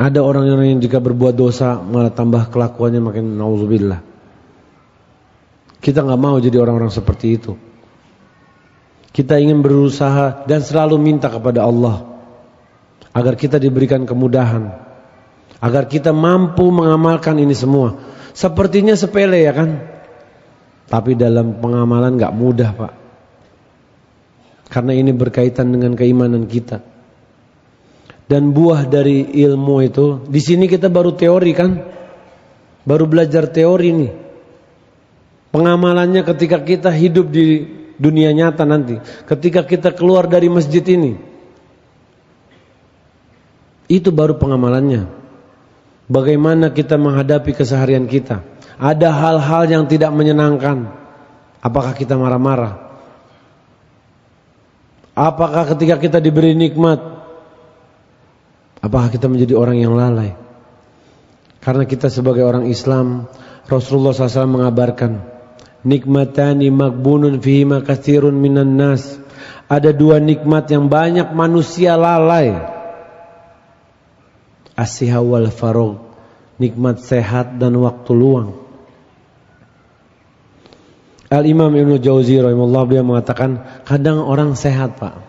Ada orang-orang yang jika berbuat dosa malah tambah kelakuannya makin nauzubillah. Kita nggak mau jadi orang-orang seperti itu. Kita ingin berusaha dan selalu minta kepada Allah agar kita diberikan kemudahan, agar kita mampu mengamalkan ini semua. Sepertinya sepele, ya kan? Tapi dalam pengamalan gak mudah, Pak. Karena ini berkaitan dengan keimanan kita. Dan buah dari ilmu itu, di sini kita baru teori kan? Baru belajar teori nih. Pengamalannya ketika kita hidup di dunia nyata nanti, ketika kita keluar dari masjid ini, itu baru pengamalannya. Bagaimana kita menghadapi keseharian kita. Ada hal-hal yang tidak menyenangkan. Apakah kita marah-marah? Apakah ketika kita diberi nikmat, apakah kita menjadi orang yang lalai? Karena kita sebagai orang Islam, Rasulullah SAW mengabarkan, nikmatani magbunun fihima katsirun minan nas. Ada 2 nikmat yang banyak manusia lalai. As-siha wal faragh, nikmat sehat dan waktu luang. Al-Imam Ibnu Jauzi rahimahullah, beliau mengatakan, kadang orang sehat, Pak,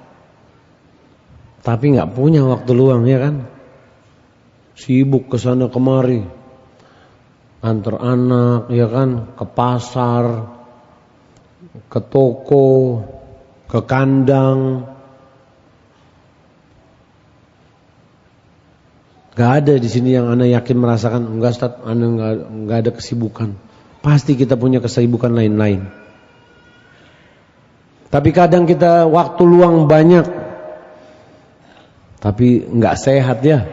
tapi nggak punya waktu luang, ya kan? Sibuk ke sana kemari, antar anak, ya kan, ke pasar, ke toko, ke kandang. Gak ada di sini yang ana yakin merasakan, enggak Ustaz, ana enggak ada kesibukan. Pasti kita punya kesibukan lain-lain. Tapi kadang kita waktu luang banyak, tapi enggak sehat, ya.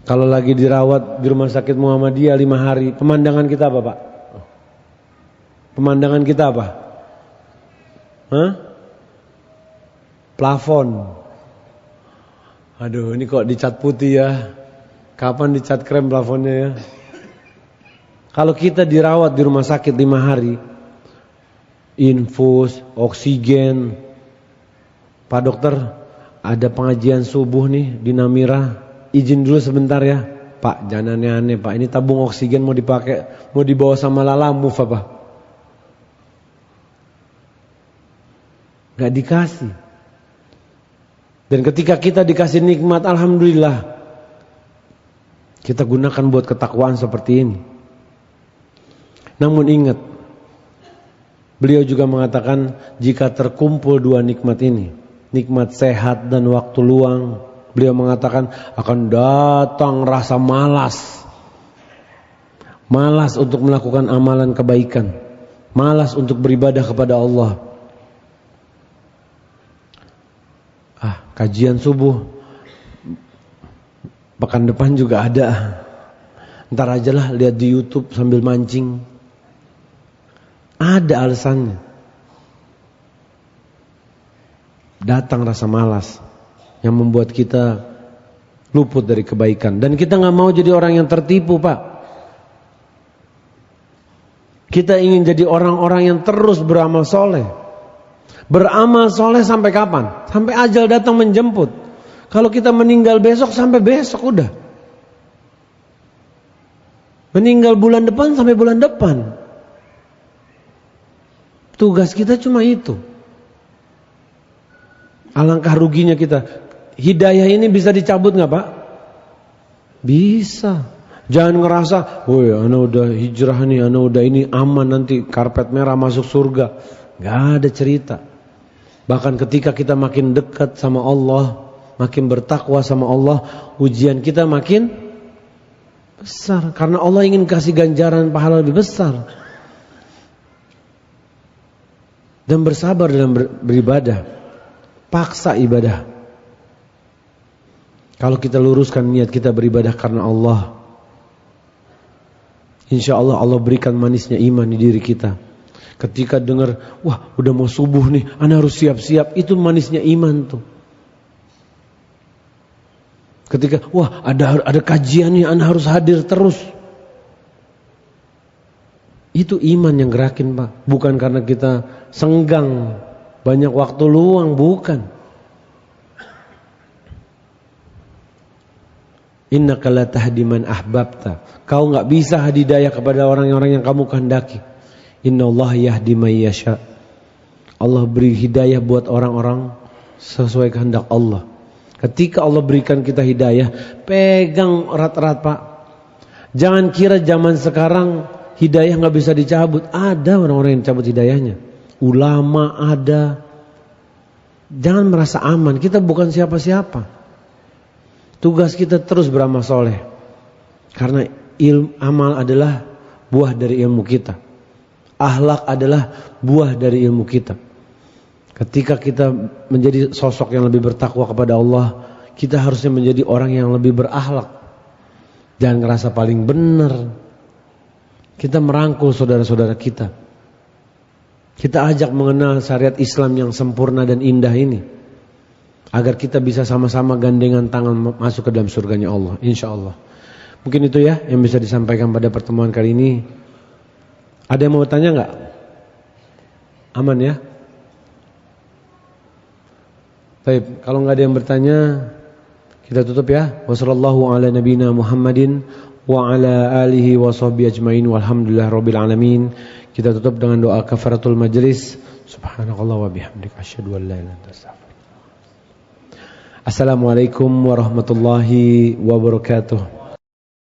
Kalau lagi dirawat di rumah sakit Muhammadiyah 5 hari, pemandangan kita apa, Pak? Pemandangan kita apa? Hah? Plafon. Aduh, ini kok dicat putih ya? Kapan dicat krem plafonnya, ya? Kalau kita dirawat di rumah sakit 5 hari, infus, oksigen. Pak dokter, ada pengajian subuh nih di Namira, izin dulu sebentar ya. Pak, jangan aneh-aneh, Pak, ini tabung oksigen mau dipakai, mau dibawa sama Lalamove apa? Gak dikasih. Dan ketika kita dikasih nikmat, alhamdulillah, kita gunakan buat ketakwaan seperti ini. Namun ingat, beliau juga mengatakan, jika terkumpul 2 nikmat ini, nikmat sehat dan waktu luang, Beliau mengatakan akan datang rasa malas. Malas untuk melakukan amalan kebaikan. Malas untuk beribadah kepada Allah. Kajian subuh pekan depan juga ada. Ntar aja lah lihat di YouTube sambil mancing. Ada alasannya. Datang rasa malas yang membuat kita luput dari kebaikan. Dan kita gak mau jadi orang yang tertipu, Pak. Kita ingin jadi orang-orang yang terus beramal soleh. Beramal soleh sampai kapan? Sampai ajal datang menjemput. Kalau kita meninggal besok, sampai besok udah. Meninggal bulan depan sampai bulan depan. Tugas kita cuma itu. Alangkah ruginya kita. Hidayah ini bisa dicabut gak, Pak? Bisa. Jangan ngerasa, woi ana udah hijrah nih, ana udah ini aman nanti karpet merah masuk surga. Gak ada cerita. Bahkan ketika kita makin dekat sama Allah, makin bertakwa sama Allah, ujian kita makin besar. Karena Allah ingin kasih ganjaran pahala lebih besar. Dan bersabar dalam beribadah. Paksa ibadah. Kalau kita luruskan niat kita beribadah karena Allah, insya Allah Allah berikan manisnya iman di diri kita. Ketika dengar, wah udah mau subuh nih, ana harus siap-siap, itu manisnya iman tuh. Ketika, wah ada kajian nih, ana harus hadir terus. Itu iman yang gerakin, Pak. Bukan karena kita senggang, banyak waktu luang, bukan. Innaka la tahdi man ahbabta. Kau enggak bisa hidayah kepada orang-orang yang kamu kehendaki. Innallaha yahdi may yasha. Allah beri hidayah buat orang-orang sesuai kehendak Allah. Ketika Allah berikan kita hidayah, pegang erat-erat, Pak. Jangan kira zaman sekarang hidayah enggak bisa dicabut. Ada orang-orang yang cabut hidayahnya. Ulama ada. Jangan merasa aman. Kita bukan siapa-siapa. Tugas kita terus beramal soleh. Karena amal adalah buah dari ilmu kita. Akhlak adalah buah dari ilmu kita. Ketika kita menjadi sosok yang lebih bertakwa kepada Allah, kita harusnya menjadi orang yang lebih berakhlak. Jangan ngerasa paling benar. Kita merangkul saudara-saudara kita. Kita ajak mengenal syariat Islam yang sempurna dan indah ini. Agar kita bisa sama-sama gandengan tangan masuk ke dalam surganya Allah, insya Allah. Mungkin itu ya yang bisa disampaikan pada pertemuan kali ini. Ada yang mau bertanya enggak? Aman ya? Baik, kalau enggak ada yang bertanya, kita tutup ya. Wassallallahu ala nabiyina Muhammadin wa ala alihi wa sahbihi ajmain walhamdulillah rabbil alamin. Kita tutup dengan doa kafaratul majlis. Subhanakallah wa bihamdika asyhadu an la ilaha illa anta astaghfiruka. Assalamualaikum warahmatullahi wabarakatuh.